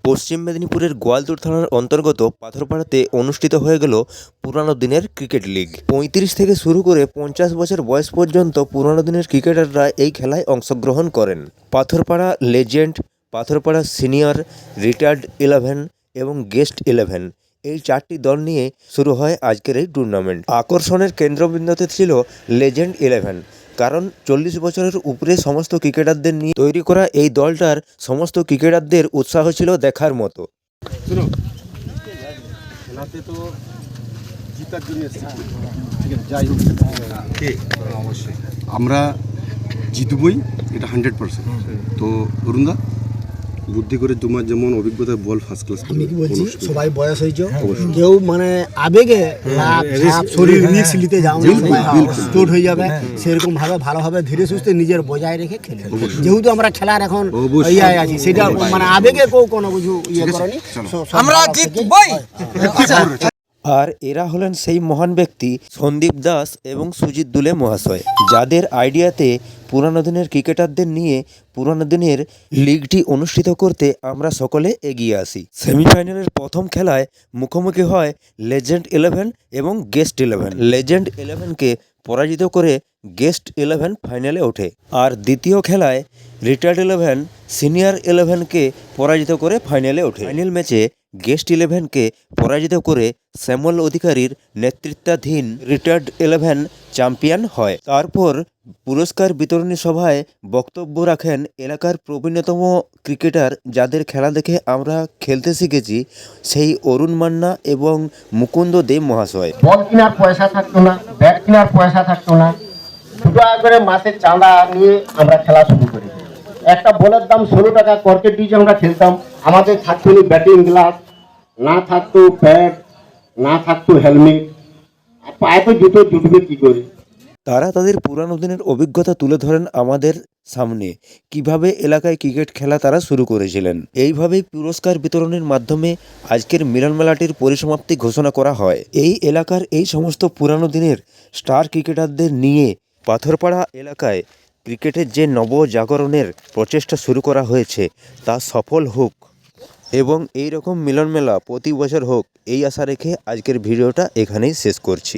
পশ্চিম মেদিনীপুরের গোয়ালতোড় থানার অন্তর্গত পাথরপাড়াতে অনুষ্ঠিত হয়ে গেল পুরানো দিনের ক্রিকেট লিগ। ৩৫ থেকে শুরু করে ৫০ বছর বয়স পর্যন্ত পুরানো দিনের ক্রিকেটাররা এই খেলায় অংশগ্রহণ করেন। Patharpara legend, Patharpara senior, retired 11 এবং গেস্ট 11 এই 4টি দল নিয়ে শুরু হয় আজকের এই টুর্নামেন্ট। আকর্ষণের কেন্দ্রবিন্দুতে ছিল লেজেন্ড 11, কারণ 40 বছরের উপরে সমস্ত ক্রিকেটারদের নিয়ে তৈরি করা এই দলটার সমস্ত ক্রিকেটারদের উৎসাহ ছিল দেখার মতো। খেলাতে তো জিতার জন্য এসেছি, ঠিক আছে, যাই হোক অবশ্যই আমরা জিতবই, এটা 100%। তো অরুণদা বুদ্ধি করে তোমার যেমন অভিজ্ঞতা বল ফার্স্ট ক্লাস। আমি কি বলছি, সবাই বয়স হয়েছে, কেউ মানে আবেগে শরীর রিস্ক নিতে যাও চোট হয়ে যাবে, সেরকম ভাবে ভালোভাবে ধীরে সুস্থে নিজের বজায় রেখে খেলে। যেহেতু আমরা খেলার এখন ইয়ে আছি, সেটা মানে আবেগে কেউ কোনো কিছু ইয়ে করেনি, আমরা জিতবই। আর এরা হলেন সেই মহান ব্যক্তি সন্দীপ দাস এবং সুজিত দুলে মহাশয়, যাদের আইডিয়াতে পুরানো দিনের ক্রিকেটারদের নিয়ে পুরানো দিনের লিগটি অনুষ্ঠিত করতে আমরা সকলে এগিয়ে আসি। সেমিফাইনালের প্রথম খেলায় মুখোমুখি হয় লেজেন্ড 11 এবং গেস্ট 11। লেজেন্ড 11কে পরাজিত করে গেস্ট 11 ফাইনালে ওঠে, আর দ্বিতীয় খেলায় রিটায়ার্ড 11 সিনিয়র 11কে পরাজিত করে ফাইনালে ওঠে। ফাইনাল ম্যাচে গেস্ট 11কে পরাজিত করে শ্যামল অধিকারীর নেতৃত্বাধীন রিটায়ার্ড 11 চ্যাম্পিয়ন হয়। তারপর পুরস্কার বিতরণী সভায় বক্তব্য রাখেন এলাকার প্রবীণতম ক্রিকেটার, যাদের খেলা দেখে আমরা খেলতে শিখেছি, সেই অরুণ মান্না এবং মুকুন্দ দেব মহাশয়। বল কেনার পয়সা থাকতো না, ব্যাট কেনার পয়সা থাকতো না, 2 টাকা করে মাসের চাঁদা নিয়ে আমরা খেলা শুরু করি। একটা বলের দাম 16 টাকা কর্কেট দিয়ে আমরা খেলতাম। আমাদের থাকতো না ব্যাটিং গ্লাস, না থাকতো প্যাড, না থাকতো হেলমেট, পায়ে তো জুতো জুটবে কি করে। তারা তাদের পুরানো দিনের অভিজ্ঞতা তুলে ধরেন আমাদের সামনে, কিভাবে এলাকায় ক্রিকেট খেলা তারা শুরু করেছিলেন। এইভাবেই পুরস্কার বিতরণের মাধ্যমে আজকের মিলন মেলাটির পরিসমাপ্তি ঘোষণা করা হয়। এই এলাকার এই সমস্ত পুরানো দিনের স্টার ক্রিকেটারদের নিয়ে পাথরপাড়া এলাকায় ক্রিকেটের যে নবজাগরণের প্রচেষ্টা শুরু করা হয়েছে তা সফল হোক এবং এই রকম মিলন মেলা প্রতি বছর হোক, এই আশা রেখে আজকের ভিডিওটা এখানেই শেষ করছি।